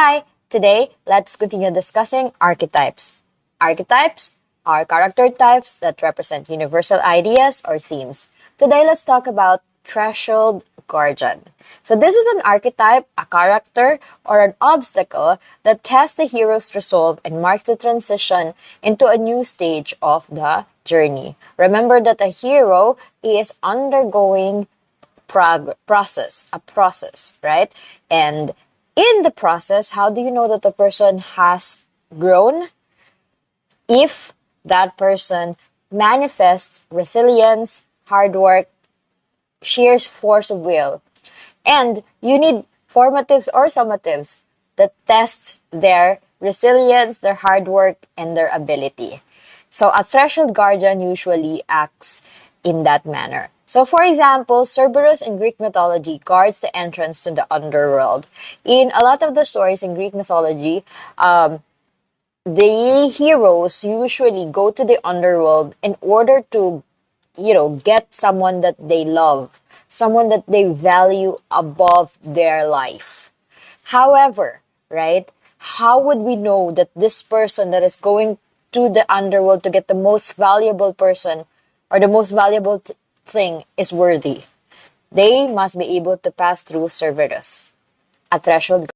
Hi, today let's continue discussing archetypes. Archetypes are character types that represent universal ideas or themes. Today let's talk about threshold guardian. So this is an archetype, a character, or an obstacle that tests the hero's resolve and marks the transition into a new stage of the journey. Remember that a hero is undergoing a process, right? And in the process, how do you know that the person has grown? If that person manifests resilience, hard work, sheer force of will. And you need formatives or summatives that test their resilience, their hard work, and their ability. So a threshold guardian usually acts in that manner. So for example, Cerberus in Greek mythology guards the entrance to the underworld. In a lot of the stories in Greek mythology, the heroes usually go to the underworld in order to, get someone that they love, someone that they value above their life. However, right, how would we know that this person that is going to the underworld to get the most valuable person or the most valuable thing is worthy? They must be able to pass through Cerberus, a threshold